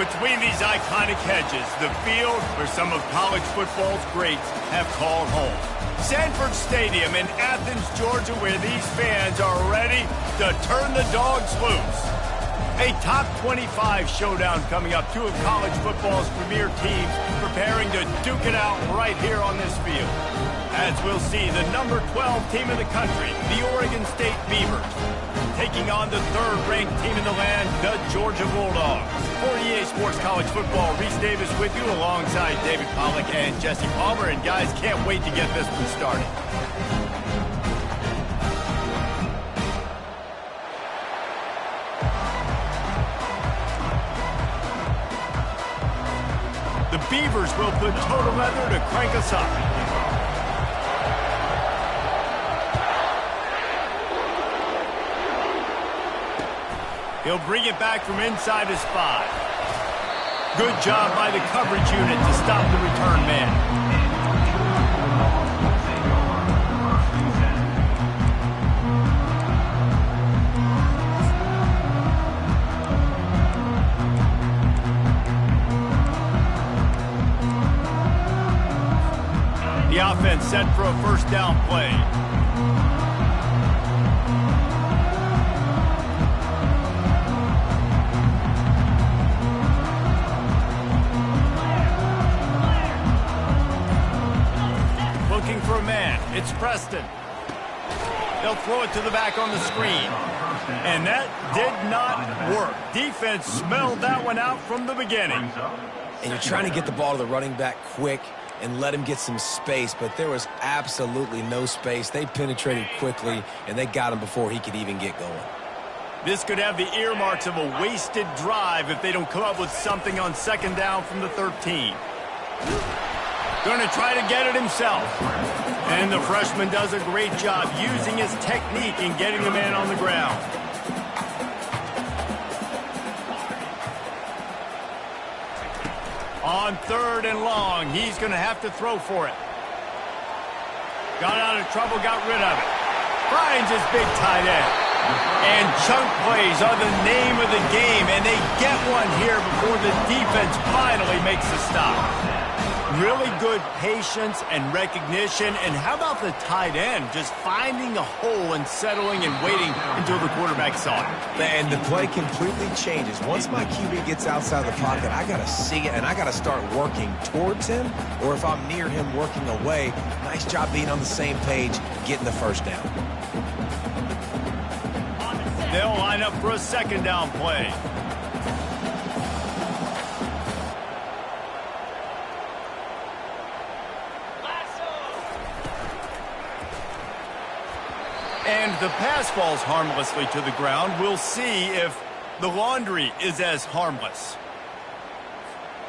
Between these iconic hedges, the field where some of college football's greats have called home. Sanford Stadium in Athens, Georgia, where these fans are ready to turn the dogs loose. A top 25 showdown coming up. Two of college football's premier teams preparing to duke it out right here on this field. As we'll see, the number 12 team in the country, the Oregon State Beavers, taking on the third-ranked team in the land, the Georgia Bulldogs. For EA Sports College Football, Reese Davis with you alongside David Pollack and Jesse Palmer. And guys, can't wait to get this one started. The Beavers will put total leather to crank us up. He'll bring it back from inside his 5. Good job by the coverage unit to stop the return man. The offense set for a first down play. Looking for a man. It's Preston. They'll throw it to the back on the screen. And that did not work. Defense smelled that one out from the beginning. And you're trying to get the ball to the running back quick and let him get some space, but there was absolutely no space. They penetrated quickly, and they got him before he could even get going. This could have the earmarks of a wasted drive if they don't come up with something on second down from the 13. Going to try to get it himself. And the freshman does a great job using his technique and getting the man on the ground. On third and long, he's going to have to throw for it. Got out of trouble, got rid of it. Finds his big tight end. And chunk plays are the name of the game, and they get one here before the defense finally makes the stop. Really good patience and recognition. And how about the tight end just finding a hole and settling and waiting until the quarterback saw it? And the play completely changes. Once my QB gets outside the pocket, I got to see it, and I got to start working towards him, or if I'm near him working away, nice job being on the same page, getting the first down. They'll line up for a second down play. And the pass falls harmlessly to the ground. We'll see if the laundry is as harmless.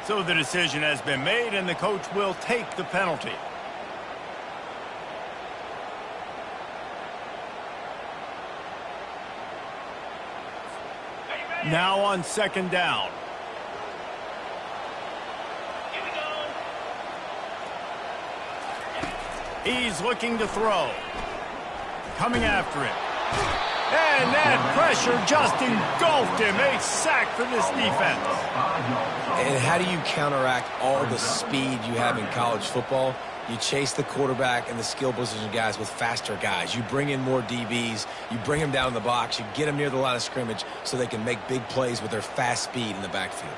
So the decision has been made, and the coach will take the penalty. Now on second down. He's looking to throw. Coming after it. And that pressure just engulfed him. A sack for this defense. And how do you counteract all the speed you have in college football? You chase the quarterback and the skill position guys with faster guys. You bring in more DBs. You bring them down in the box. You get them near the line of scrimmage so they can make big plays with their fast speed in the backfield.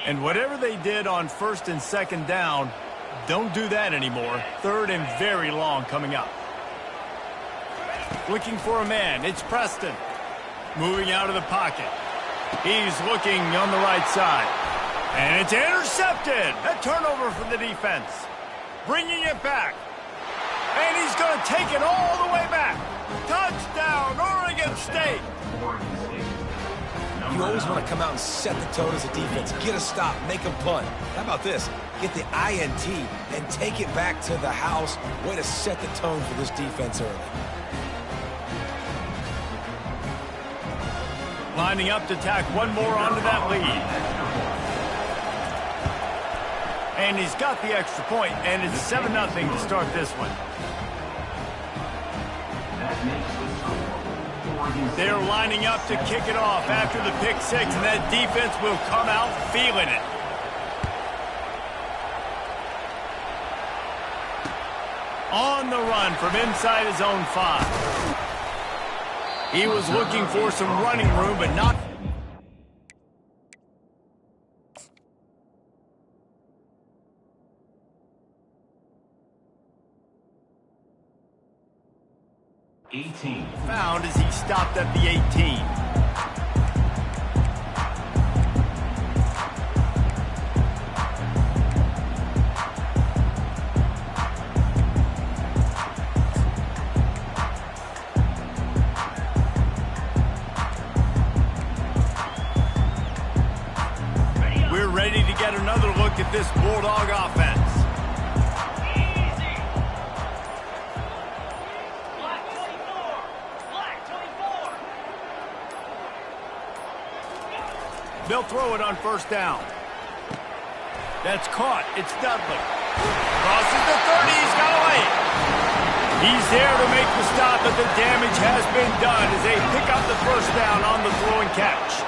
And whatever they did on first and second down, don't do that anymore. Third and very long coming up. Looking for a man. It's Preston. Moving out of the pocket. He's looking on the right side. And it's intercepted. A turnover for the defense. Bringing it back. And he's going to take it all the way back. Touchdown, Oregon State. You always want to come out and set the tone as a defense. Get a stop, make a punt. How about this? Get the INT and take it back to the house. Way to set the tone for this defense early. Lining up to tack one more onto that lead. And he's got the extra point, and it's 7-0 to start this one. They're lining up to kick it off after the pick six, and that defense will come out feeling it. On the run from inside his own 5. He was looking for some running room, but not. Found as he stopped at the 18. We're ready to get another look at this Bulldog offense. They'll throw it on first down. That's caught. It's Dudley. Crosses the 30. He's got away. He's there to make the stop, but the damage has been done as they pick up the first down on the throw and catch.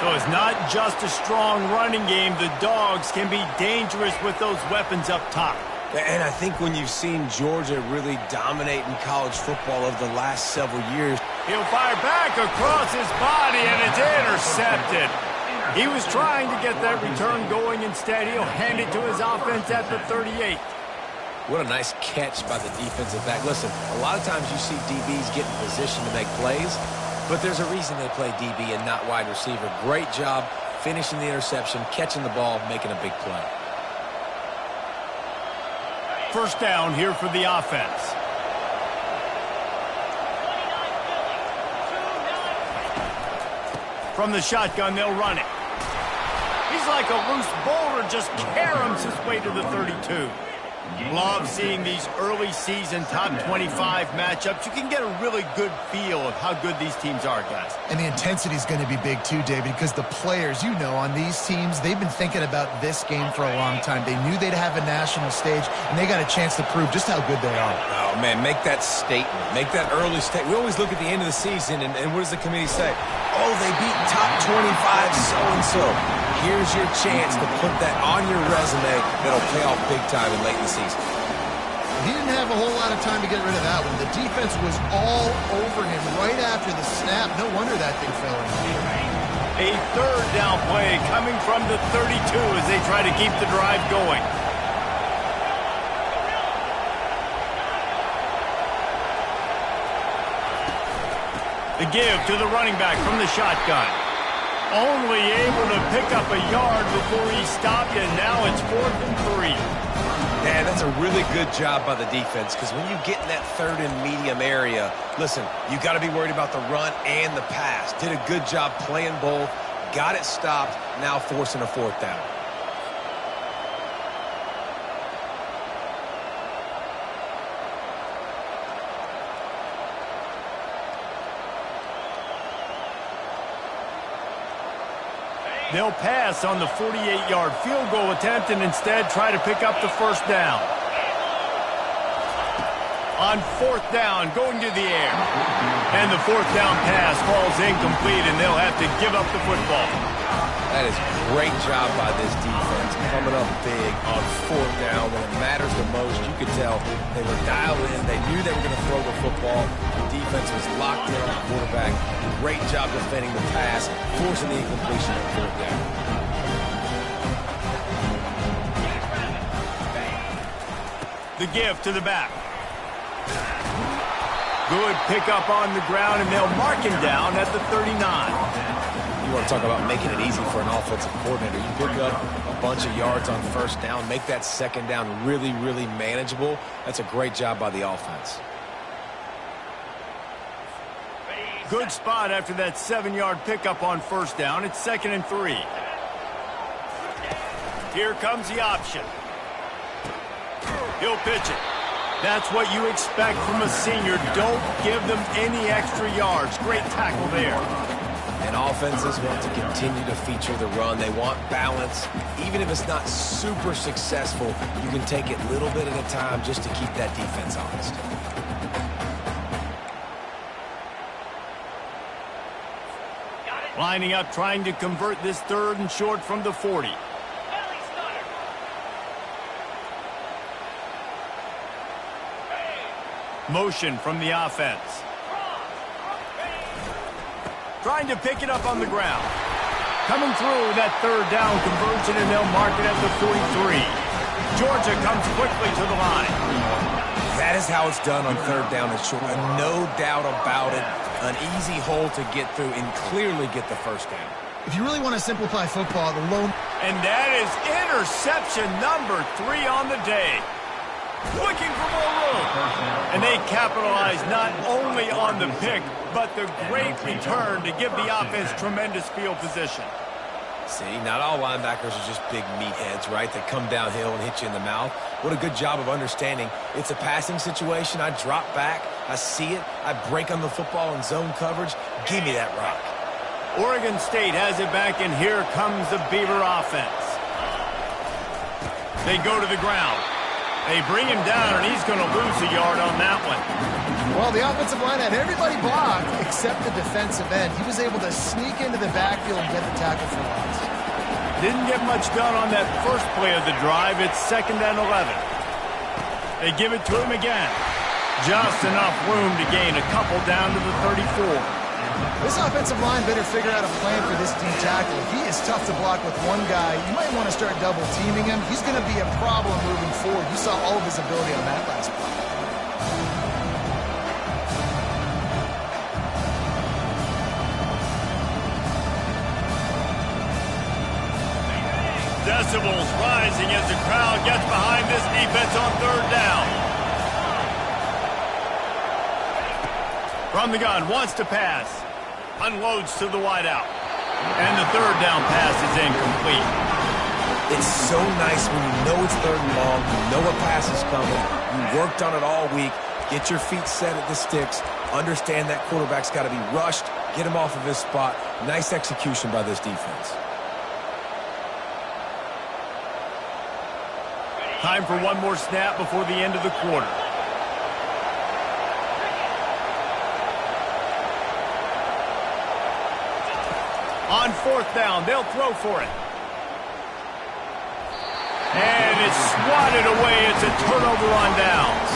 So it's not just a strong running game. The Dogs can be dangerous with those weapons up top. And I think when you've seen Georgia really dominate in college football over the last several years. He'll fire back across his body, and it's intercepted. He was trying to get that return going. Instead, he'll hand it to his offense at the 38. What a nice catch by the defensive back. Listen, a lot of times you see DBs get in position to make plays, but there's a reason they play DB and not wide receiver. Great job finishing the interception, catching the ball, making a big play. First down here for the offense. From the shotgun, they'll run it. He's like a loose boulder, just caroms his way to the 32. Love seeing these early season top 25 matchups. You can get a really good feel of how good these teams are, guys. And the intensity is going to be big too, David, because the players, you know, on these teams, they've been thinking about this game for a long time. They knew they'd have a national stage, and they got a chance to prove just how good they are. Oh, man, make that statement. Make that early statement. We always look at the end of the season, and what does the committee say? Oh, they beat top 25 so-and-so. Here's your chance to put that on your resume that'll pay off big time and late in the season. He didn't have a whole lot of time to get rid of that one. The defense was all over him right after the snap. No wonder that thing fell in. A third down play coming from the 32 as they try to keep the drive going. The give to the running back from the shotgun. Only able to pick up a yard before he stopped, and now it's 4th and 3. Yeah, that's a really good job by the defense, because when you get in that third and medium area, listen, you got to be worried about the run and the pass. Did a good job playing both, got it stopped, now forcing a 4th down. They'll pass on the 48-yard field goal attempt and instead try to pick up the first down. On 4th down, going to the air. And the 4th down pass falls incomplete, and they'll have to give up the football. That is great job by this defense, coming up big on 4th down. When it matters the most, you could tell they were dialed in. They knew they were going to throw the football. The defense was locked in on the quarterback. Great job defending the pass, forcing the incompletion on 4th down. The give to the back. Good pickup on the ground, and they'll mark him down at the 39. You want to talk about making it easy for an offensive coordinator. You pick up a bunch of yards on first down, make that second down really, really manageable. That's a great job by the offense. Good spot after that 7-yard pickup on first down. It's 2nd and 3. Here comes the option. He'll pitch it. That's what you expect from a senior. Don't give them any extra yards. Great tackle there. And offenses want to continue to feature the run. They want balance. Even if it's not super successful, you can take it little bit at a time just to keep that defense honest. Lining up, trying to convert this 3rd and short from the 40. Motion from the offense. Trying to pick it up on the ground. Coming through that 3rd down conversion, and they'll mark it at the 43. Georgia comes quickly to the line. That is how it's done on 3rd down and short. No doubt about it. An easy hole to get through and clearly get the 1st down. If you really want to simplify football, the low... And that is interception number 3 on the day. Looking for more room. And they capitalize not only on the pick, but the great return to give the offense tremendous field position. See, not all linebackers are just big meatheads, right, that come downhill and hit you in the mouth. What a good job of understanding. It's a passing situation. I drop back. I see it. I break on the football in zone coverage. Give me that rock. Oregon State has it back, and here comes the Beaver offense. They go to the ground. They bring him down, and he's going to lose a yard on that one. Well, the offensive line had everybody blocked except the defensive end. He was able to sneak into the backfield and get the tackle for loss. Didn't get much done on that first play of the drive. It's 2nd and 11. They give it to him again. Just enough room to gain a couple down to the 34. This offensive line better figure out a plan for this D tackle. He is tough to block with one guy. You might want to start double teaming him. He's going to be a problem moving forward. You saw all of his ability on that last play. Decibels rising as the crowd gets behind this defense on 3rd down. From the gun, wants to pass. Unloads to the wideout. And the 3rd down pass is incomplete. It's so nice when you know it's 3rd and long, you know a pass is coming, you worked on it all week, get your feet set at the sticks, understand that quarterback's got to be rushed, get him off of his spot. Nice execution by this defense. Time for one more snap before the end of the quarter. On 4th down, they'll throw for it. And it's swatted away. It's a turnover on downs.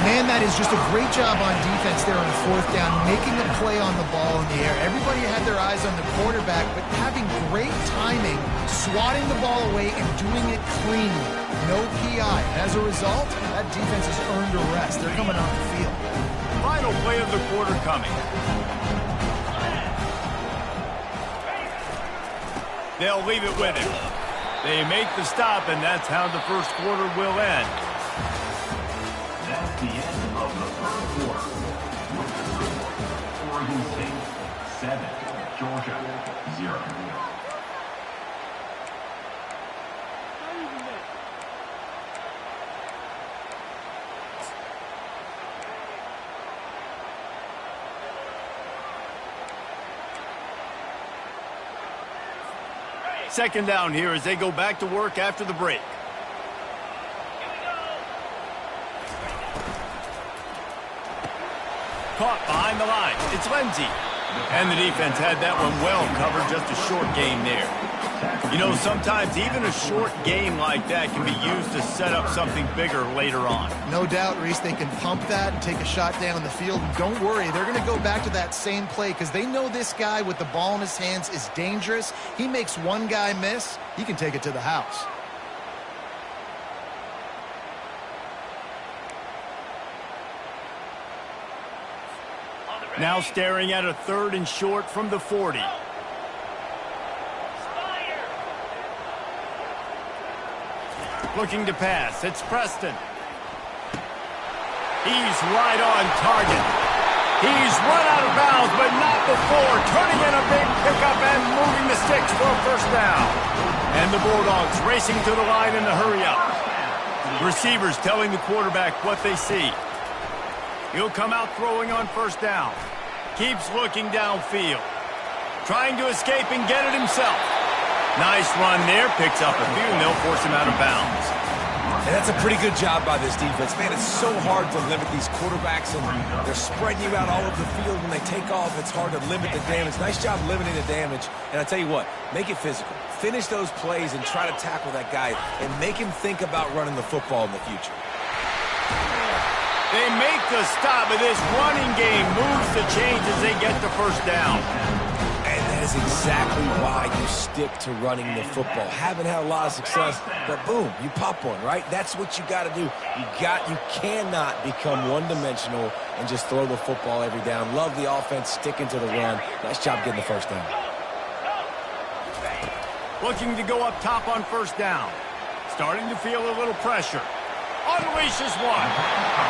Man, that is just a great job on defense there on 4th down, making a play on the ball in the air. Everybody had their eyes on the quarterback, but having great timing, swatting the ball away and doing it cleanly. No PI. As a result, that defense has earned a rest. They're coming off the field. Final play of the quarter coming. They'll leave it with him. They make the stop, and that's how the first quarter will end. That's the end of the 3rd quarter. Oregon State 7, Georgia 0. Second down here as they go back to work after the break. Caught behind the line. It's Lindsey. And the defense had that one well covered. Just a short gain there. You know, sometimes even a short gain like that can be used to set up something bigger later on. No doubt, Reese, they can pump that and take a shot down the field. And don't worry, they're going to go back to that same play because they know this guy with the ball in his hands is dangerous. He makes one guy miss, he can take it to the house. Now staring at a 3rd and short from the 40. Looking to pass. It's Preston. He's right on target. He's run out of bounds, but not before. Turning in a big pickup and moving the sticks for a 1st down. And the Bulldogs racing to the line in the hurry-up. Receivers telling the quarterback what they see. He'll come out throwing on 1st down. Keeps looking downfield. Trying to escape and get it himself. Nice run there. Picks up a few, and they'll force him out of bounds. And that's a pretty good job by this defense. Man, it's so hard to limit these quarterbacks, and they're spreading you out all over the field. When they take off, it's hard to limit the damage. Nice job limiting the damage. And I tell you what, make it physical. Finish those plays and try to tackle that guy and make him think about running the football in the future. They make the stop, but this running game moves the chains as they get the first down. And that is exactly why you stick to running the football. Haven't had a lot of success, but boom, you pop one, right? That's what you got to do. You cannot become one-dimensional and just throw the football every down. Love the offense, sticking to the run. Nice job getting the first down. Looking to go up top on first down. Starting to feel a little pressure. Unleashes one.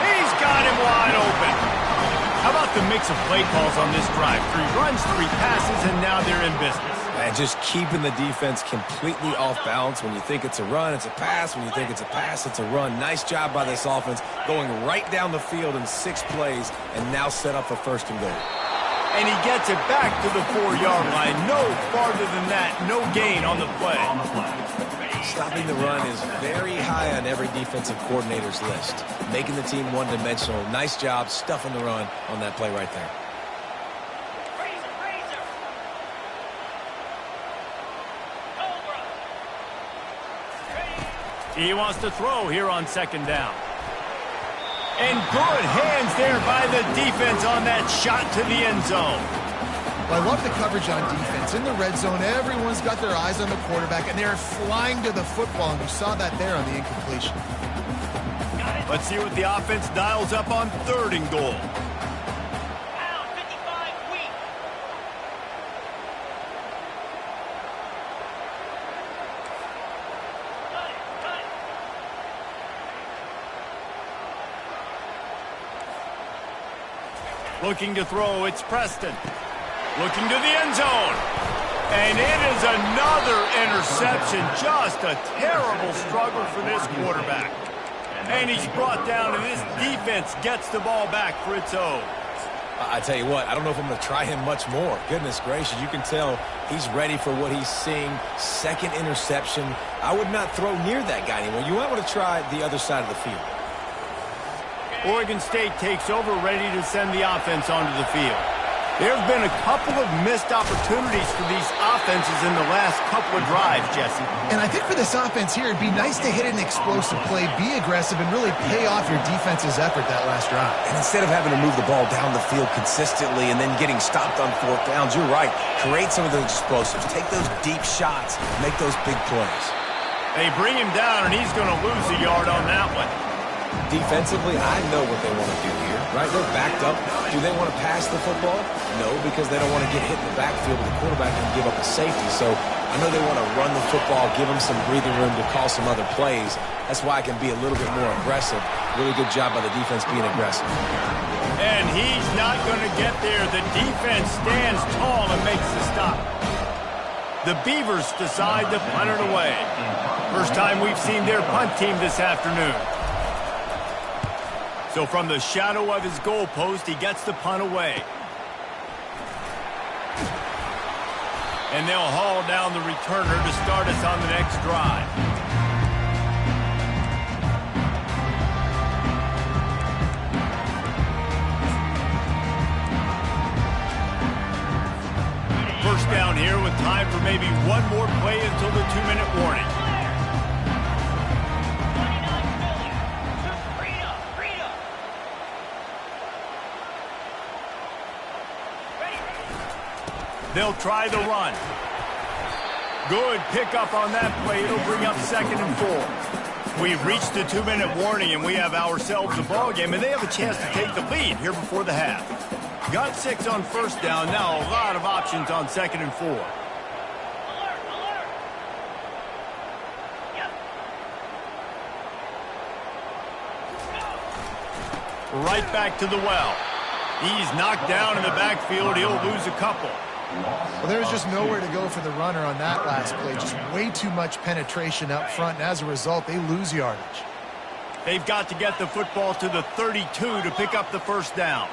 He's got him wide open. How about the mix of play calls on this drive? 3 runs, 3 passes, and now they're in business. And just keeping the defense completely off balance. When you think it's a run, it's a pass. When you think it's a pass, it's a run. Nice job by this offense, going right down the field in 6 plays, and now set up for first and goal. And he gets it back to the 4-yard line. No farther than that. No gain on the play. Stopping the run is very high on every defensive coordinator's list. Making the team one-dimensional. Nice job stuffing the run on that play right there. He wants to throw here on second down. And good hands there by the defense on that shot to the end zone. Well, I love the coverage on defense. In the red zone, everyone's got their eyes on the quarterback, and they're flying to the football, and you saw that there on the incompletion. Let's see what the offense dials up on third and goal. Looking to throw, it's Preston. Looking to the end zone. And it is another interception. Just a terrible struggle for this quarterback. And he's brought down, and this defense gets the ball back for its own. I tell you what, I don't know if I'm going to try him much more. Goodness gracious, you can tell he's ready for what he's seeing. Second interception. I would not throw near that guy anymore. You might want to try the other side of the field. Oregon State takes over, ready to send the offense onto the field. There have been a couple of missed opportunities for these offenses in the last couple of drives, Jesse. And I think for this offense here, it'd be nice to hit an explosive play, be aggressive, and really pay off your defense's effort that last drive. And instead of having to move the ball down the field consistently and then getting stopped on 4th downs, you're right. Create some of those explosives. Take those deep shots. Make those big plays. They bring him down, and he's going to lose a yard on that one. Defensively, I know what they want to do here, right? They're backed up. Do they want to pass the football? No, because they don't want to get hit in the backfield with the quarterback and give up a safety. So I know they want to run the football, give them some breathing room to call some other plays. That's why I can be a little bit more aggressive. Really good job by the defense being aggressive. And he's not going to get there. The defense stands tall and makes the stop. The Beavers decide to punt it away. First time we've seen their punt team this afternoon. So from the shadow of his goalpost, he gets the punt away. And they'll haul down the returner to start us on the next drive. First down here with time for maybe one more play until the 2-minute warning. They'll try the run. Good pickup on that play. It'll bring up 2nd and 4. We've reached the 2-minute warning, and we have ourselves a ball game, and they have a chance to take the lead here before the half. Got 6 on first down. Now a lot of options on 2nd and 4. Right back to the well. He's knocked down in the backfield. He'll lose a couple. Well, there's just nowhere to go for the runner on that last play. Just way too much penetration up front, and as a result, they lose yardage. They've got to get the football to the 32 to pick up the first down.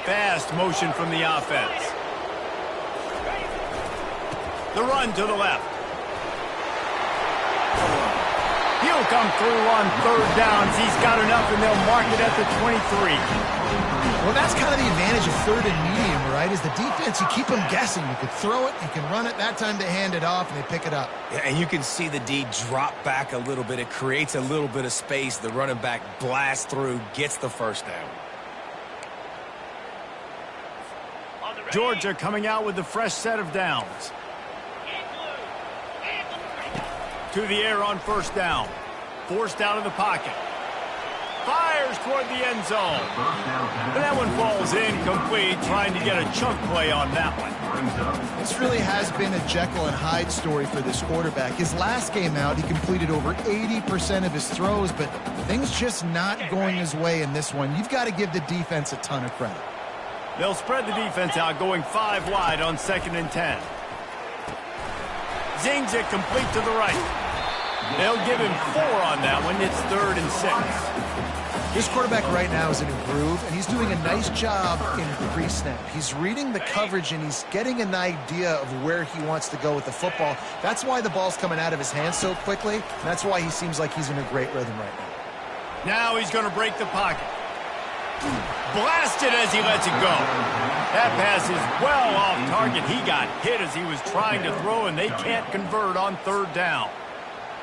Fast motion from the offense. The run to the left. He'll come through on third downs. He's got enough, and they'll mark it at the 23. Well, that's kind of the advantage of third and medium, right? Is the defense, you keep them guessing. You can throw it, you can run it. That time they hand it off, and they pick it up. Yeah, and you can see the D drop back a little bit. It creates a little bit of space. The running back blasts through, gets the first down. Georgia coming out with a fresh set of downs. To the air on first down. Forced out of the pocket. Fires toward the end zone. But that one falls incomplete, trying to get a chunk play on that one. This really has been a Jekyll and Hyde story for this quarterback. His last game out, he completed over 80% of his throws, but things just not going his way in this one. You've got to give the defense a ton of credit. They'll spread the defense out, going 5 wide on 2nd and 10. Zings it complete to the right. They'll give him 4 on that one. It's 3rd and 6. This quarterback right now is in a groove, and he's doing a nice job in pre-snap. He's reading the coverage, and he's getting an idea of where he wants to go with the football. That's why the ball's coming out of his hands so quickly, and that's why he seems like he's in a great rhythm right now. Now he's going to break the pocket. Blasted as he lets it go. That pass is well off target. He got hit as he was trying to throw, and they can't convert on 3rd down.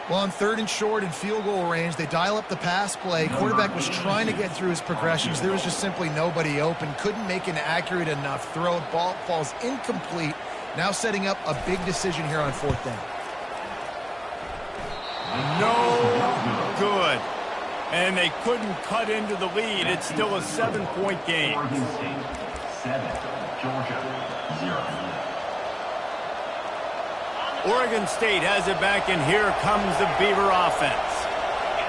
Well, on 3rd and short and field goal range, they dial up the pass play. Quarterback was trying to get through his progressions. There was just simply nobody open. Couldn't make an accurate enough throw. Ball falls incomplete. Now setting up a big decision here on 4th down. No good. And they couldn't cut into the lead. It's still a 7-point game. Oregon State 7, Georgia 0. Oregon State has it back, and here comes the Beaver offense.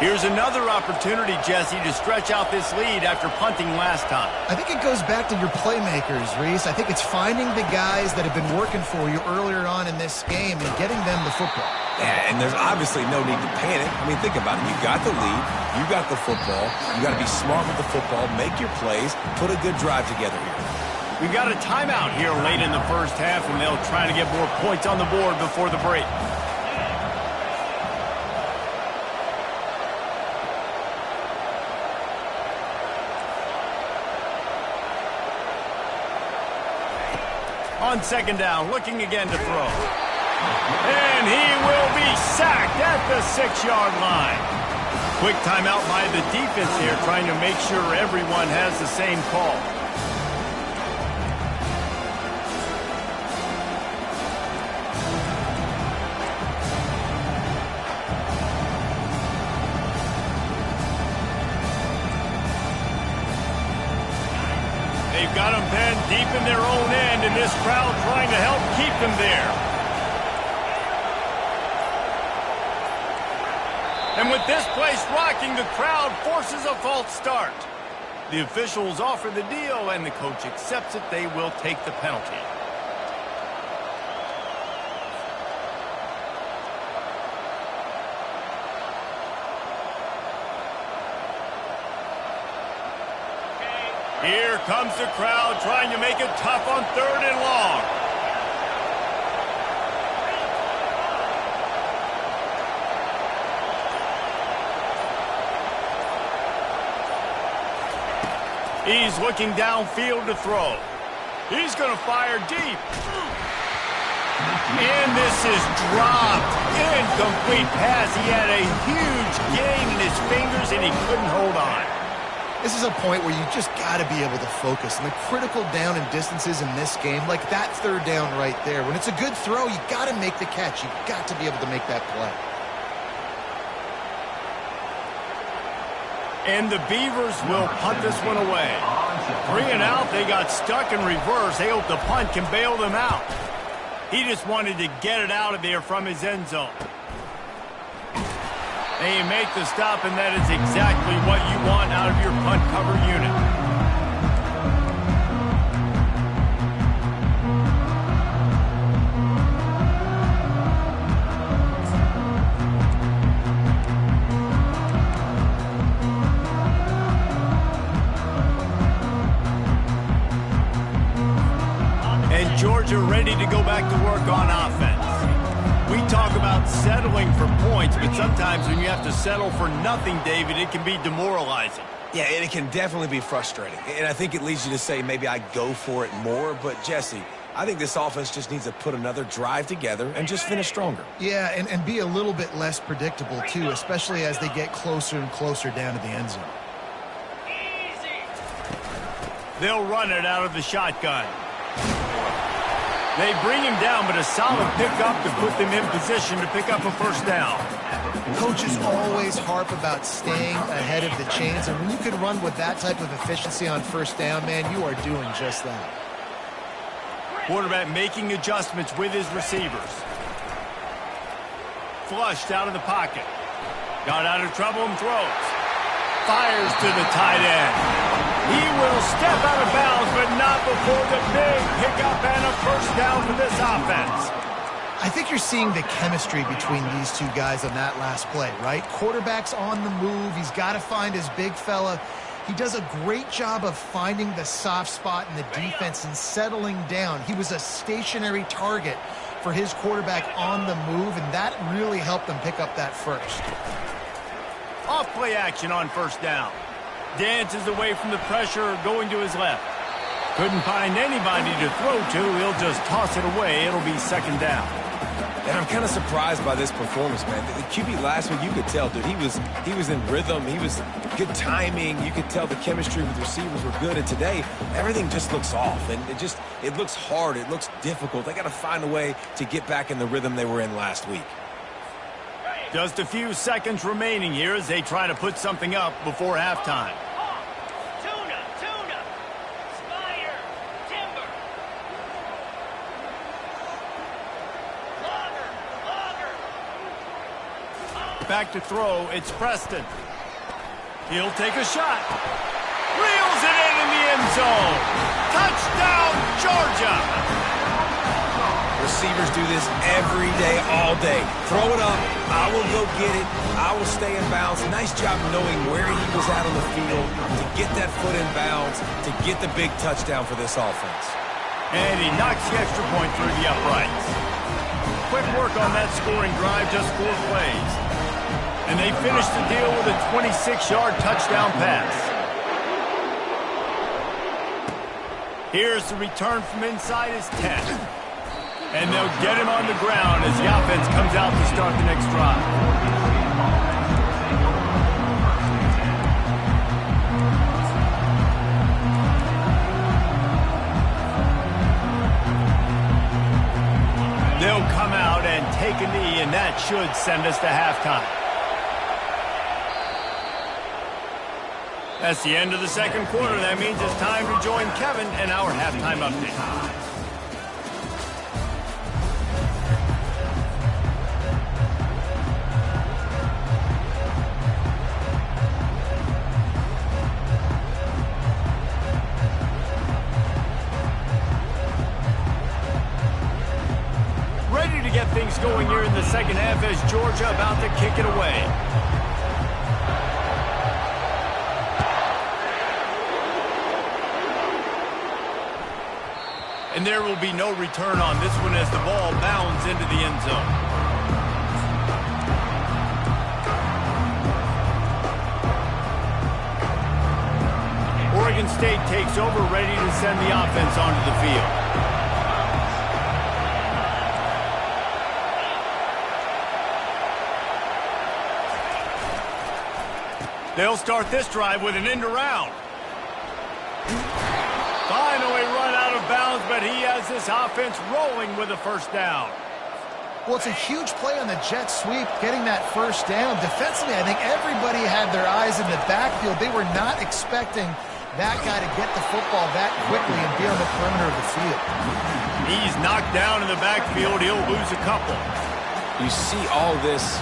Here's another opportunity, Jesse, to stretch out this lead after punting last time. I think it goes back to your playmakers, Reese. I think it's finding the guys that have been working for you earlier on in this game and getting them the football. Yeah, and there's obviously no need to panic. I mean, think about it. You got the lead. You got the football. You got to be smart with the football, make your plays, put a good drive together here. We got a timeout here late in the first half, and they'll try to get more points on the board before the break. On 2nd down, looking again to throw. And he will be sacked at the 6-yard line. Quick timeout by the defense here, trying to make sure everyone has the same call. They've got them pinned deep in their own end, and this crowd trying to help keep them there. And with this place rocking, the crowd forces a false start. The officials offer the deal, and the coach accepts it. They will take the penalty. Here comes the crowd trying to make it tough on 3rd and long. He's looking downfield to throw. He's going to fire deep. And this is dropped. Incomplete pass. He had a huge gain in his fingers, and he couldn't hold on. This is a point where you just got to be able to focus. And the critical down and distances in this game, like that 3rd down right there, when it's a good throw, you got to make the catch. You got to be able to make that play. And the Beavers will punt this one away. 3 and out, they got stuck in reverse. They hope the punt can bail them out. He just wanted to get it out of there from his end zone. They make the stop, and that is exactly what you want out of your punt cover unit. And Georgia ready to go back to work on offense. We talk about settling for points, but sometimes when you have to settle for nothing, David, it can be demoralizing. Yeah, and it can definitely be frustrating. And I think it leads you to say maybe I go for it more. But, Jesse, I think this offense just needs to put another drive together and just finish stronger. Yeah, and be a little bit less predictable, too, especially as they get closer and closer down to the end zone. They'll run it out of the shotgun. They bring him down, but a solid pickup to put them in position to pick up a first down. Coaches always harp about staying ahead of the chains, and when you can run with that type of efficiency on first down, man, you are doing just that. Quarterback making adjustments with his receivers. Flushed out of the pocket. Got out of trouble and throws. Fires to the tight end. He will step out of bounds, but not before the big pickup and a first down for this offense. I think you're seeing the chemistry between these two guys on that last play, right? Quarterback's on the move. He's got to find his big fella. He does a great job of finding the soft spot in the defense and settling down. He was a stationary target for his quarterback on the move, and that really helped them pick up that first. Off play action on first down. Dances away from the pressure, going to his left. Couldn't find anybody to throw to. He'll just toss it away. It'll be second down. And I'm kind of surprised by this performance, man. The QB last week, you could tell, dude, he was in rhythm. He was good timing. You could tell the chemistry with receivers were good. And today, everything just looks off. And it looks hard. It looks difficult. They got to find a way to get back in the rhythm they were in last week. Just a few seconds remaining here as they try to put something up before halftime. Back to throw, it's Preston. He'll take a shot. Reels it in the end zone. Touchdown, Georgia! Receivers do this every day, all day. Throw it up, I will go get it, I will stay in bounds. Nice job knowing where he was at on the field to get that foot in bounds, to get the big touchdown for this offense. And he knocks the extra point through the uprights. Quick work on that scoring drive, just 4 plays. And they finish the deal with a 26-yard touchdown pass. Here's the return from inside his 10. And they'll get him on the ground as the offense comes out to start the next drive. They'll come out and take a knee, and that should send us to halftime. That's the end of the second quarter. That means it's time to join Kevin and our halftime update. Ready to get things going here in the second half as Georgia about to kick it away. And there will be no return on this one as the ball bounds into the end zone. Oregon State takes over, ready to send the offense onto the field. They'll start this drive with an end around. Finally run out of bounds, but he has this offense rolling with a first down. Well, it's a huge play on the jet sweep, getting that first down. Defensively, I think everybody had their eyes in the backfield. They were not expecting that guy to get the football that quickly and be on the perimeter of the field. He's knocked down in the backfield. He'll lose a couple. You see all this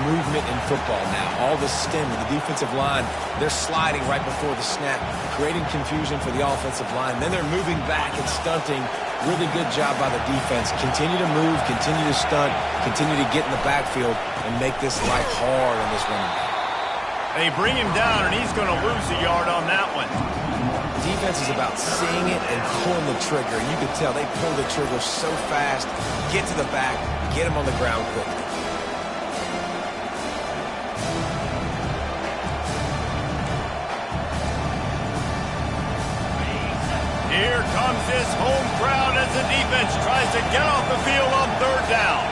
movement in football now, all the stem, the defensive line, they're sliding right before the snap, creating confusion for the offensive line. Then they're moving back and stunting. Really good job by the defense. Continue to move, continue to stunt, continue to get in the backfield and make this life hard on this running back. They bring him down, and he's going to lose a yard on that one. defense is about seeing it and pulling the trigger. And you can tell they pull the trigger so fast, get to the back, get them on the ground quickly. Here comes this home crowd as the defense tries to get off the field on third down.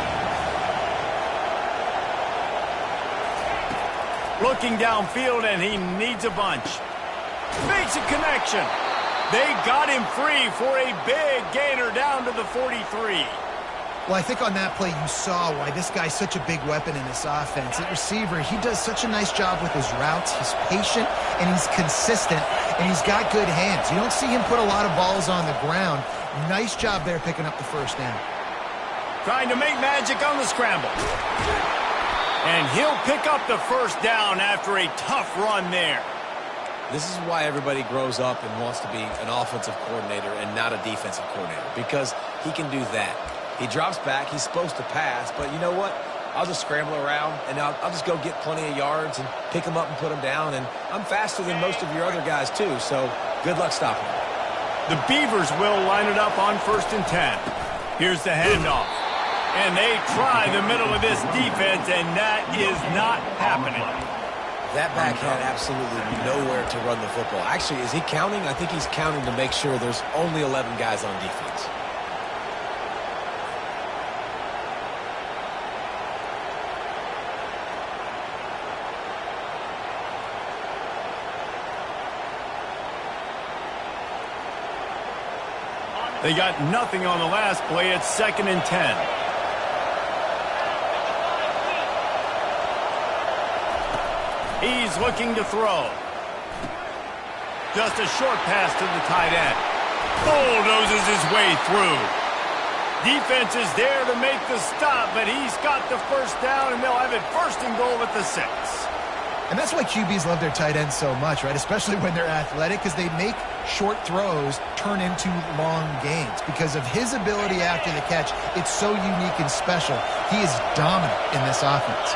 Looking downfield, and he needs a bunch. Makes a connection. They got him free for a big gainer down to the 43. Well, I think on that play you saw why this guy's such a big weapon in this offense. At receiver, he does such a nice job with his routes. He's patient, and he's consistent, and he's got good hands. You don't see him put a lot of balls on the ground. Nice job there picking up the first down. Trying to make magic on the scramble. And he'll pick up the first down after a tough run there. This is why everybody grows up and wants to be an offensive coordinator and not a defensive coordinator, because he can do that. He drops back. He's supposed to pass, but you know what? I'll just scramble around, and I'll just go get plenty of yards and pick them up and put them down, and I'm faster than most of your other guys, too, so good luck stopping him. The Beavers will line it up on 1st and 10. Here's the handoff. And they try the middle of this defense, and that is not happening. That back had absolutely nowhere to run the football. Actually, is he counting? I think he's counting to make sure there's only 11 guys on defense. They got nothing on the last play. It's 2nd and 10. He's looking to throw. Just a short pass to the tight end. Bulldozes his way through. Defense is there to make the stop, but he's got the first down, and they'll have it 1st and goal at the 6. And that's why QBs love their tight ends so much, right? Especially when they're athletic, because they make short throws turn into long gains. Because of his ability after the catch, it's so unique and special. He is dominant in this offense.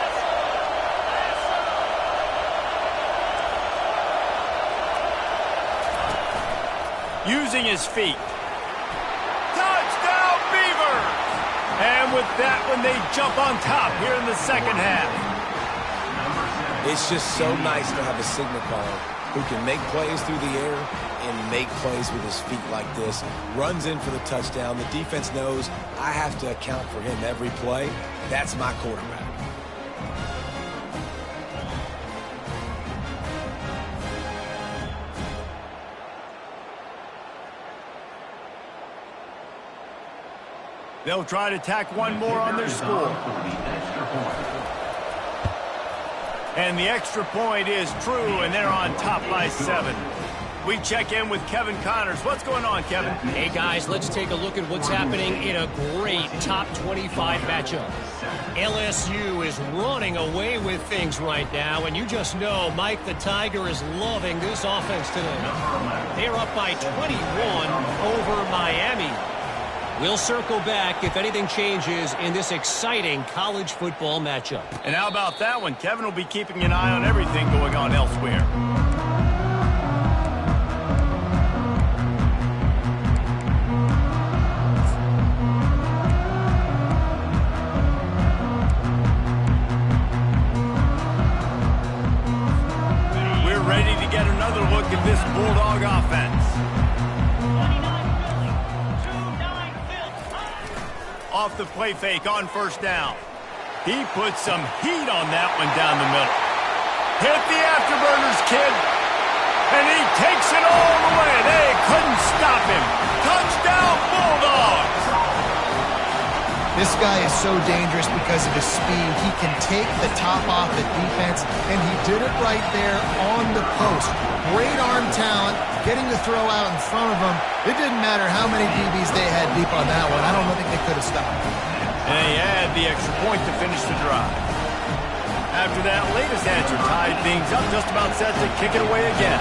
Using his feet. Touchdown, Beavers! And with that one, they jump on top here in the 2nd half. It's just so nice to have a signal caller who can make plays through the air and make plays with his feet like this. Runs in for the touchdown. The defense knows I have to account for him every play. That's my quarterback. They'll try to tack one more on their score. And the extra point is true, and they're on top by 7. We check in with Kevin Connors. What's going on, Kevin? Hey, guys, let's take a look at what's happening in a great top 25 matchup. LSU is running away with things right now, and you just know Mike the Tiger is loving this offense today. They're up by 21 over Miami. We'll circle back if anything changes in this exciting college football matchup. And how about that one? Kevin will be keeping an eye on everything going on elsewhere. We're ready to get another look at this Bulldog offense. Off the play fake on 1st down. He puts some heat on that one down the middle. Hit the afterburners, kid. And he takes it all the way. They couldn't stop him. Touchdown, Bulldogs! This guy is so dangerous because of his speed. He can take the top off the defense, and he did it right there on the post. Great arm talent, getting the throw out in front of him. It didn't matter how many DBs they had deep on that one. I don't think they could have stopped him. And they add the extra point to finish the drive. After that latest answer tied things up, just about set to kick it away again.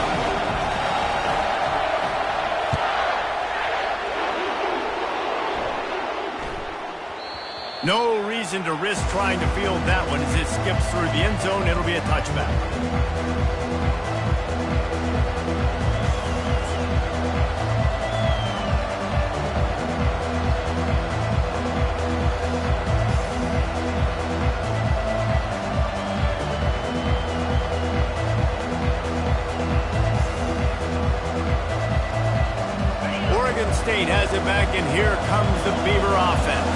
No reason to risk trying to field that one as it skips through the end zone. It'll be a touchback. Oregon State has it back, and here comes the Beaver offense.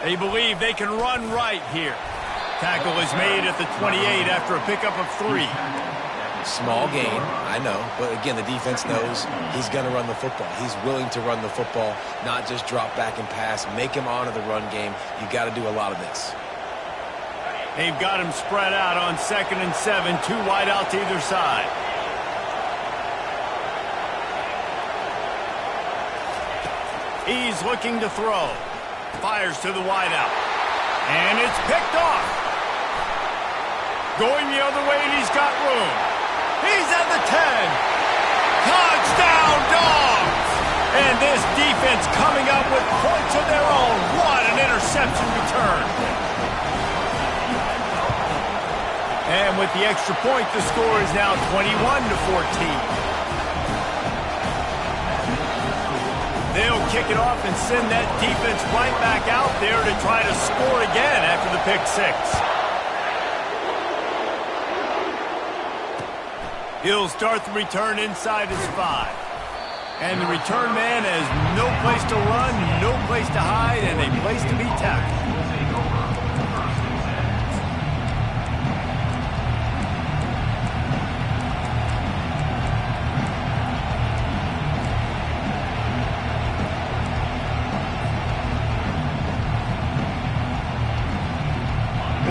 They believe they can run right here. Tackle is made at the 28 after a pickup of 3. Small gain, I know, but again, the defense knows he's going to run the football. He's willing to run the football, not just drop back and pass, make him honor the run game. You got to do a lot of this. They've got him spread out on 2nd and 7, 2 wide out to either side. He's looking to throw. Fires to the wide out. And it's picked off. Going the other way, and he's got room. He's at the 10. Touchdown, Dogs! And this defense coming up with points of their own. What an interception return. And with the extra point, the score is now 21-14. They'll kick it off and send that defense right back out there to try to score again after the pick 6. He'll start the return inside his 5. And the return man has no place to run, no place to hide, and a place to be tackled.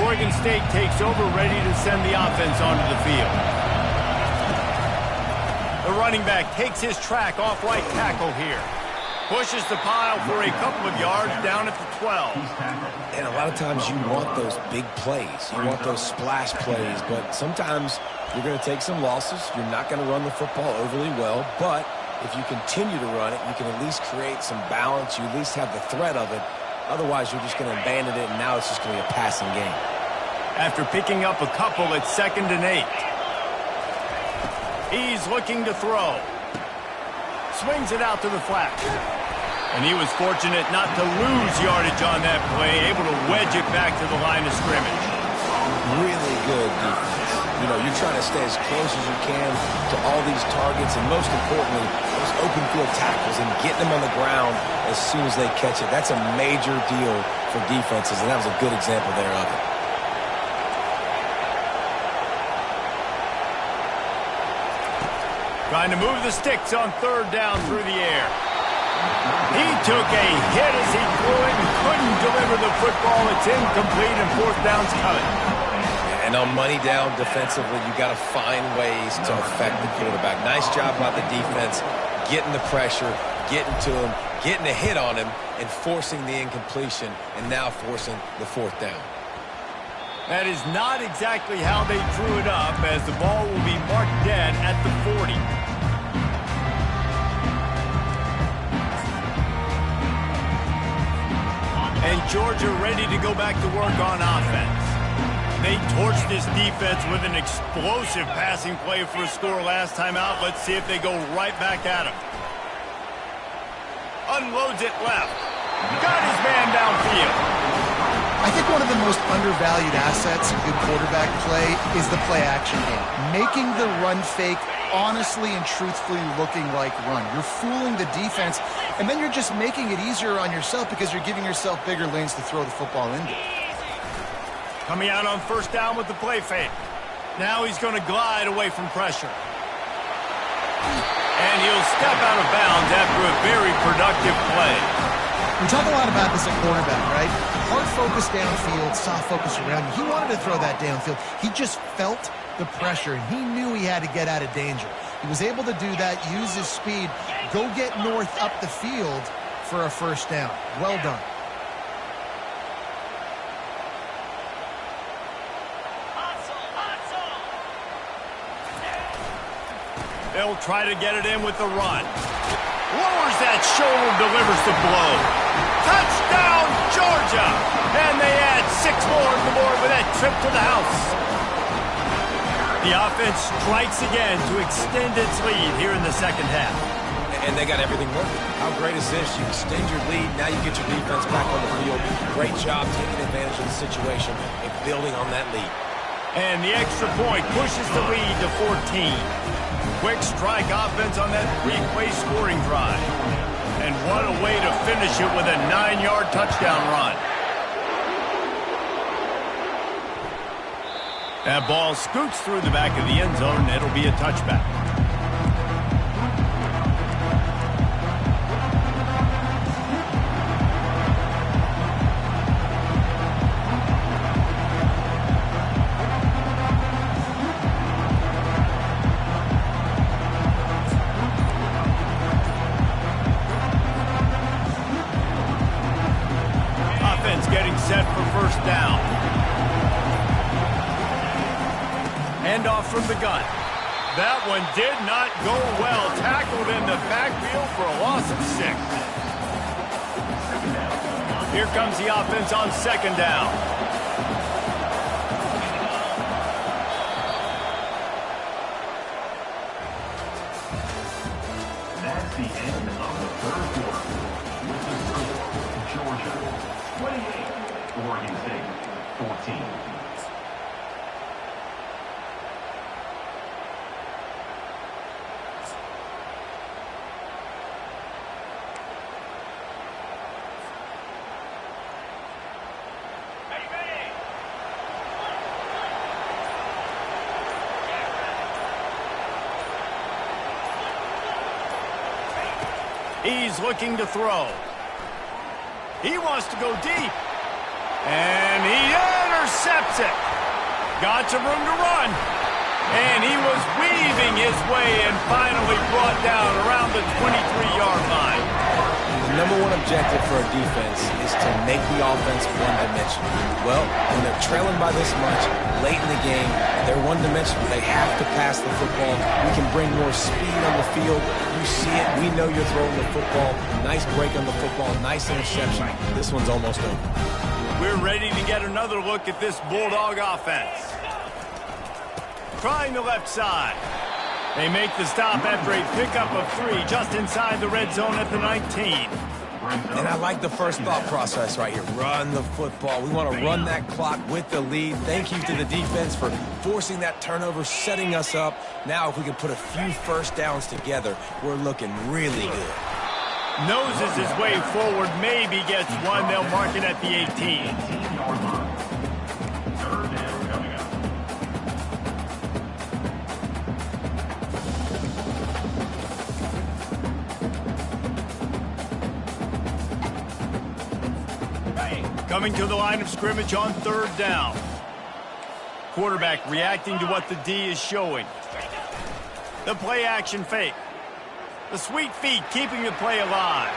Oregon State takes over, ready to send the offense onto the field. The running back takes his track off right tackle here. Pushes the pile for a couple of yards down at the 12. And a lot of times you want those big plays. You want those splash plays, but sometimes you're going to take some losses. You're not going to run the football overly well, but if you continue to run it, you can at least create some balance. You at least have the threat of it. Otherwise, you're just going to abandon it, and now it's just going to be a passing game. After picking up a couple at 2nd and 8. He's looking to throw. Swings it out to the flat. And he was fortunate not to lose yardage on that play, able to wedge it back to the line of scrimmage. Really good defense. You know, you're trying to stay as close as you can to all these targets, and most importantly, those open field tackles and getting them on the ground as soon as they catch it. That's a major deal for defenses, and that was a good example there of it. Trying to move the sticks on 3rd down through the air. He took a hit as he threw it and couldn't deliver the football. It's incomplete, and 4th down's coming. And on money down defensively, you got to find ways to affect the quarterback. Nice job by the defense, getting the pressure, getting to him, getting a hit on him, and forcing the incompletion, and now forcing the 4th down. That is not exactly how they drew it up, as the ball will be marked dead at the 40. And Georgia ready to go back to work on offense. They torched this defense with an explosive passing play for a score last time out. Let's see if they go right back at him. Unloads it left. Got his man downfield. I think one of the most undervalued assets in good quarterback play is the play-action game. Making the run fake honestly and truthfully looking like run. You're fooling the defense, and then you're just making it easier on yourself because you're giving yourself bigger lanes to throw the football into. Coming out on 1st down with the play fake. Now he's going to glide away from pressure. And he'll step out of bounds after a very productive play. We talk a lot about this at quarterback, right? Hard focus downfield, soft focus around you. He wanted to throw that downfield. He just felt the pressure, and he knew he had to get out of danger. He was able to do that, use his speed, go get north up the field for a 1st down. Well done. They'll try to get it in with the run. Lowers that shoulder, delivers the blow. Touchdown, Georgia! And they add 6 more on the board with that trip to the house. The offense strikes again to extend its lead here in the 2nd half. And they got everything working. How great is this? You extend your lead. Now you get your defense back on the field. Great job taking advantage of the situation and building on that lead. And the extra point pushes the lead to 14. Quick strike offense on that three-play scoring drive. And what a way to finish it with a 9-yard touchdown run. That ball scoots through the back of the end zone, and it'll be a touchback. Getting set for first down. Handoff from the gun. That one did not go well. Tackled in the backfield for a loss of 6. Here comes the offense on second down. That's the end of the third quarter. With the score, Georgia 28, Oregon State 14. He's looking to throw. He wants to go deep. And he intercepts it. Got some room to run. And he was weaving his way and finally brought down around the 23-yard line. The number one objective for a defense is to make the offense one-dimensional. Well, when they're trailing by this much, late in the game, they're one-dimensional. They have to pass the football. We can bring more speed on the field. You see it. We know you're throwing the football. Nice break on the football. Nice interception. This one's almost over. We're ready to get another look at this Bulldog offense. Trying the left side. They make the stop after a pickup of 3 just inside the red zone at the 19. And I like the first thought process right here. Run the football. We want to run that clock with the lead. Thank you to the defense for forcing that turnover, setting us up. Now if we can put a few first downs together, we're looking really good. Noses his way forward, maybe gets one. They'll mark it at the 18. Third down coming up. Coming to the line of scrimmage on third down. Quarterback reacting to what the D is showing. The play action fake. The sweet feet keeping the play alive.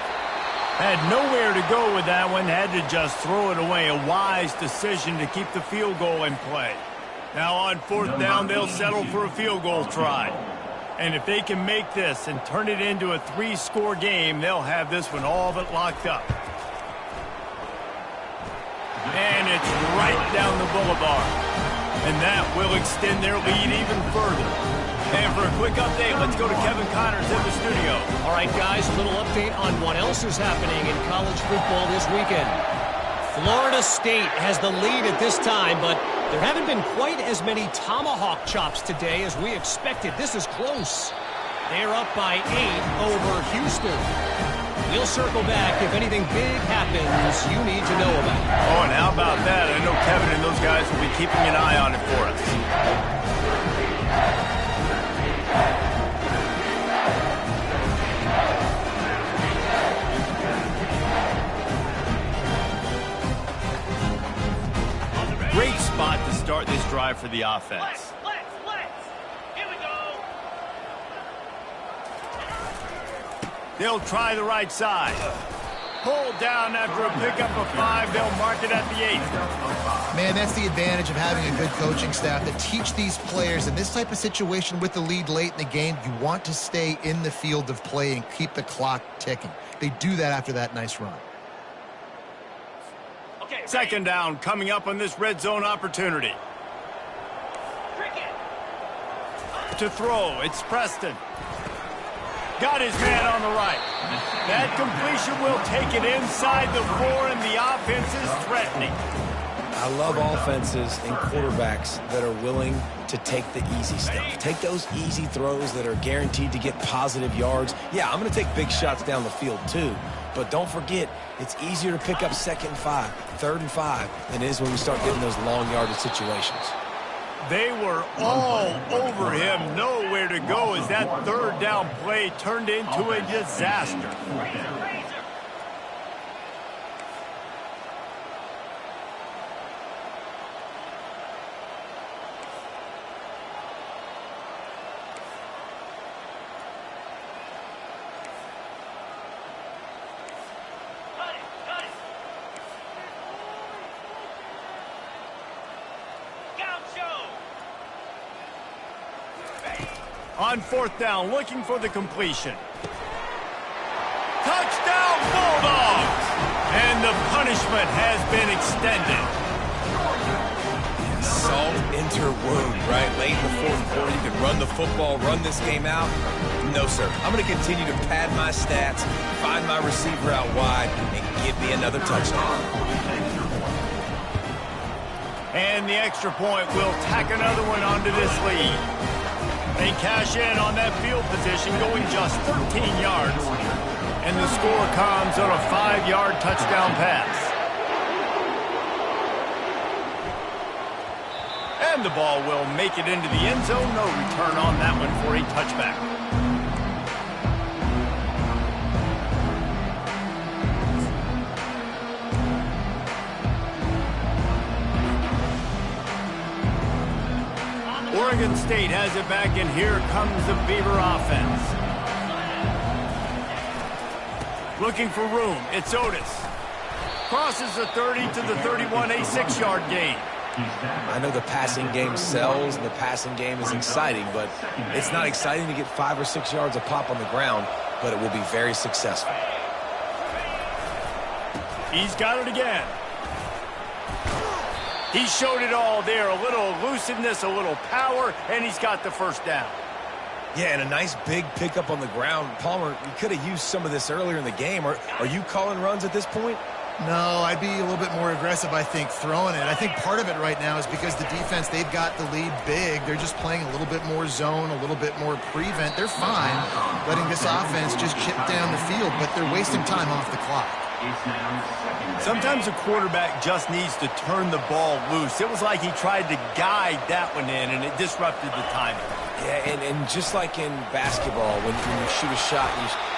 Had nowhere to go with that one. Had to just throw it away. A wise decision to keep the field goal in play. Now on fourth down, they'll settle for a field goal try. And if they can make this and turn it into a 3-score game, they'll have this one all but locked up. And it's right down the boulevard. And that will extend their lead even further. And for a quick update, let's go to Kevin Connors in the studio. All right, guys, a little update on what else is happening in college football this weekend. Florida State has the lead at this time, but there haven't been quite as many tomahawk chops today as we expected. This is close. They're up by 8 over Houston. We'll circle back if anything big happens you need to know about. Oh, and how about that? I know Kevin and those guys will be keeping an eye on it for us. Great spot to start this drive for the offense. Here we go. They'll try the right side. Pulled down after a pickup of 5. They'll mark it at the 8. Man, that's the advantage of having a good coaching staff that teach these players in this type of situation with the lead late in the game. You want to stay in the field of play and keep the clock ticking. They do that after that nice run. Okay, Second down coming up on this red zone opportunity. Cricket. To throw, it's Preston. Got his man on the right. That completion will take it inside the 4, and the offense is threatening. I love offenses and quarterbacks that are willing to take the easy stuff. Take those easy throws that are guaranteed to get positive yards. Yeah, I'm going to take big shots down the field too. But don't forget, it's easier to pick up 2nd and 5, 3rd and 5 than it is when we start getting those long yardage situations. They were all over him, nowhere to go as that 3rd down play turned into a disaster. On 4th down, looking for the completion. Touchdown, Bulldogs! And the punishment has been extended. Salt into wound, right? Late in the 4th quarter, you can run the football, run this game out. No, sir. I'm going to continue to pad my stats, find my receiver out wide, and give me another touchdown. And the extra point will tack another one onto this lead. They cash in on that field position, going just 13 yards. And the score comes on a 5-yard touchdown pass. And the ball will make it into the end zone. No return on that one for a touchback. Oregon State has it back, and here comes the Beaver offense. Looking for room. It's Otis. Crosses the 30 to the 31, a 6-yard gain. I know the passing game sells, and the passing game is exciting, but it's not exciting to get 5 or 6 yards a pop on the ground, but it will be very successful. He's got it again. He showed it all there, a little elusiveness, a little power, and he's got the 1st down. Yeah, and a nice big pickup on the ground. Palmer, you could have used some of this earlier in the game. Are you calling runs at this point? No, I'd be a little bit more aggressive, I think, throwing it. I think part of it right now is because the defense, they've got the lead big. They're just playing a little bit more zone, a little bit more prevent. They're fine letting this offense just chip down the field, but they're wasting time off the clock. Sometimes a quarterback just needs to turn the ball loose. It was like he tried to guide that one in, and it disrupted the timing. Yeah, and just like in basketball, when you shoot a shot,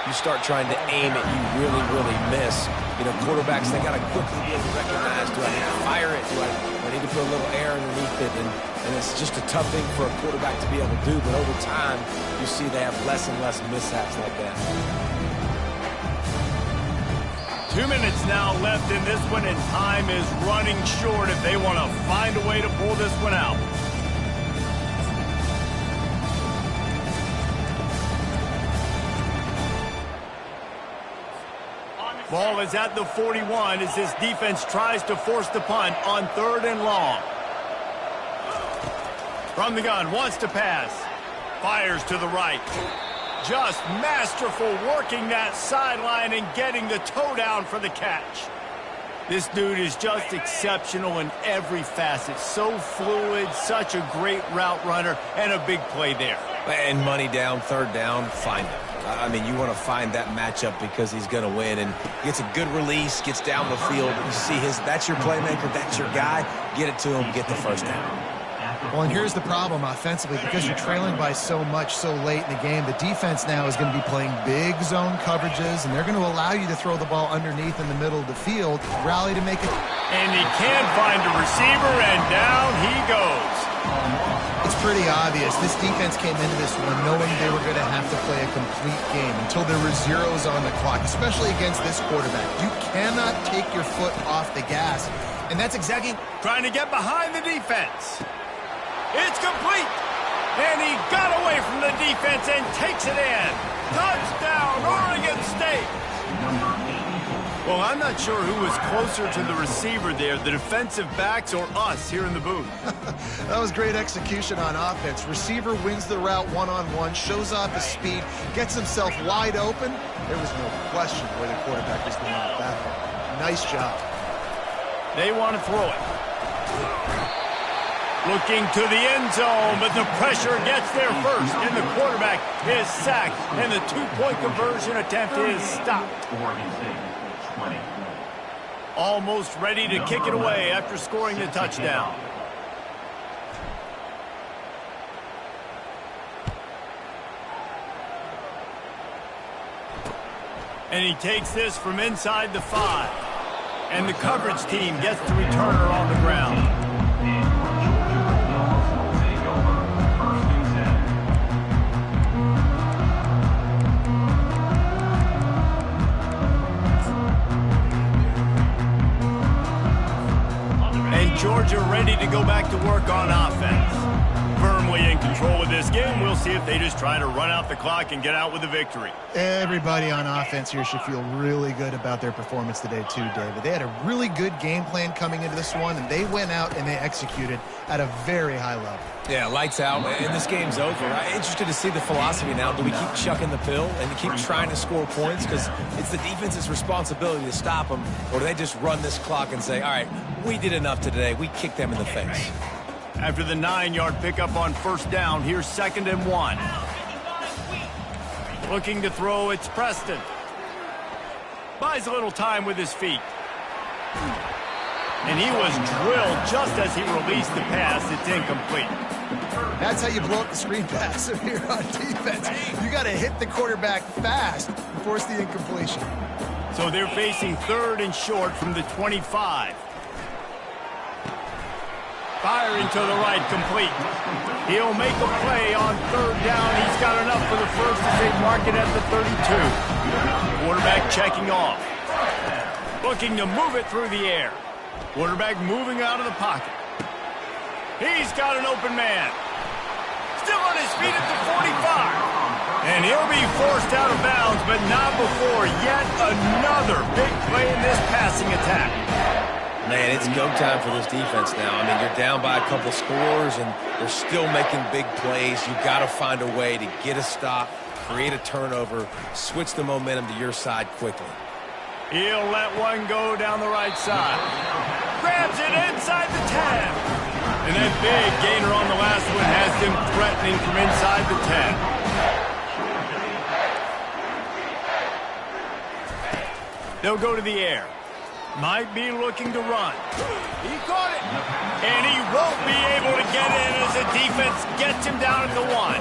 you start trying to aim it, you really miss. You know, quarterbacks, they got to quickly be able to recognize, do I need to fire it? Do I need to put a little air underneath it? And it's just a tough thing for a quarterback to be able to do, but over time, you see they have less and less mishaps like that. 2 minutes now left in this one, and time is running short if they want to find a way to pull this one out. Ball is at the 41 as this defense tries to force the punt on 3rd and long. From the gun, wants to pass. Fires to the right. Just masterful working that sideline and getting the toe down for the catch. This dude is just exceptional in every facet. So fluid, such a great route runner, and a big play there. And money down, 3rd down, find him. I mean, you want to find that matchup because he's going to win, and gets a good release, gets down the field. You see that's your playmaker, that's your guy. Get it to him, get the 1st down. Well, and here's the problem offensively, because you're trailing by so much so late in the game, the defense now is going to be playing big zone coverages, and they're going to allow you to throw the ball underneath in the middle of the field, rally to make it. And he can find a receiver, and down he goes. It's pretty obvious. This defense came into this one knowing they were going to have to play a complete game until there were zeros on the clock, especially against this quarterback. You cannot take your foot off the gas, and that's exactly trying to get behind the defense. It's complete, and he got away from the defense and takes it in. Touchdown, Oregon State. Well, I'm not sure who was closer to the receiver there, the defensive backs or us here in the booth. That was great execution on offense. Receiver wins the route one-on-one, shows off his speed, gets himself wide open. There was no question where the quarterback was going with that one. Nice job. They want to throw it. Looking to the end zone, but the pressure gets there first, and the quarterback is sacked, and the two-point conversion attempt is stopped. Oregon State, 20. Almost ready to kick it away after scoring the touchdown. And he takes this from inside the 5. And the coverage team gets the returner on the ground. Georgia ready to go back to work on offense. Firmly in control of this game. We'll see if they just try to run out the clock and get out with a victory. Everybody on offense here should feel really good about their performance today too, David. They had a really good game plan coming into this one, and they went out and they executed at a very high level. Yeah, lights out, and this game's over. I'm interested to see the philosophy now. Do we keep chucking the pill and keep trying to score points? Because it's the defense's responsibility to stop them. Or do they just run this clock and say, all right, we did enough today. We kicked them in the face. After the 9-yard pickup on first down, here's 2nd and 1. Looking to throw, it's Preston. Buys a little time with his feet. And he was drilled just as he released the pass. It's incomplete. That's how you blow up the screen pass here on defense. You got to hit the quarterback fast and force the incompletion. So they're facing 3rd and short from the 25. Firing to the right, complete. He'll make a play on 3rd down. He's got enough for the first as they mark it at the 32. Quarterback checking off. Looking to move it through the air. Quarterback moving out of the pocket. He's got an open man. Still on his feet at the 45. And he'll be forced out of bounds, but not before yet another big play in this passing attack. Man, it's go time for this defense now. I mean, you're down by a couple scores, and they're still making big plays. You've got to find a way to get a stop, create a turnover, switch the momentum to your side quickly. He'll let one go down the right side. Grabs it inside the 10. And that big gainer on the last one has them threatening from inside the 10. They'll go to the air. Might be looking to run. He caught it. And he won't be able to get in as the defense gets him down at the 1.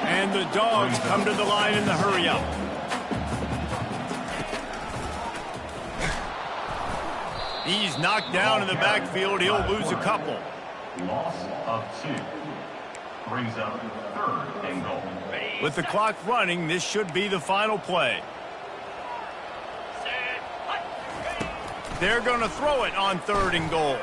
And the Dogs come to the line in the hurry-up. He's knocked down in the backfield. He'll lose a couple. Loss of 2. Brings up 3rd and goal. With the clock running, this should be the final play. They're going to throw it on 3rd and goal.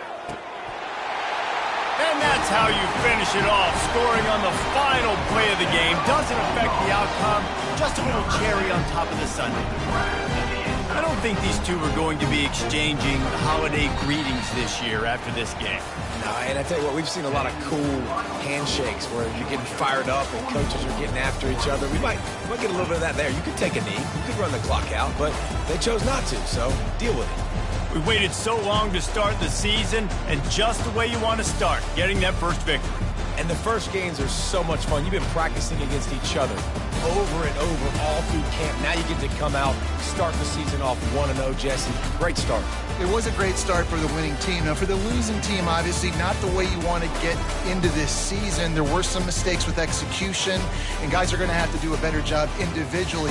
And that's how you finish it off. Scoring on the final play of the game doesn't affect the outcome. Just a little cherry on top of the sundae. I don't think these two are going to be exchanging holiday greetings this year after this game. No, and I tell you what, we've seen a lot of cool handshakes where you're getting fired up and coaches are getting after each other. We might get a little bit of that there. You could take a knee. You could run the clock out, but they chose not to, so deal with it. We waited so long to start the season, and just the way you want to start, getting that first victory. And the first games are so much fun. You've been practicing against each other over and over all through camp. Now you get to come out, start the season off 1-0, Jesse. Great start. It was a great start for the winning team. Now, for the losing team, obviously not the way you want to get into this season. There were some mistakes with execution, and guys are going to have to do a better job individually.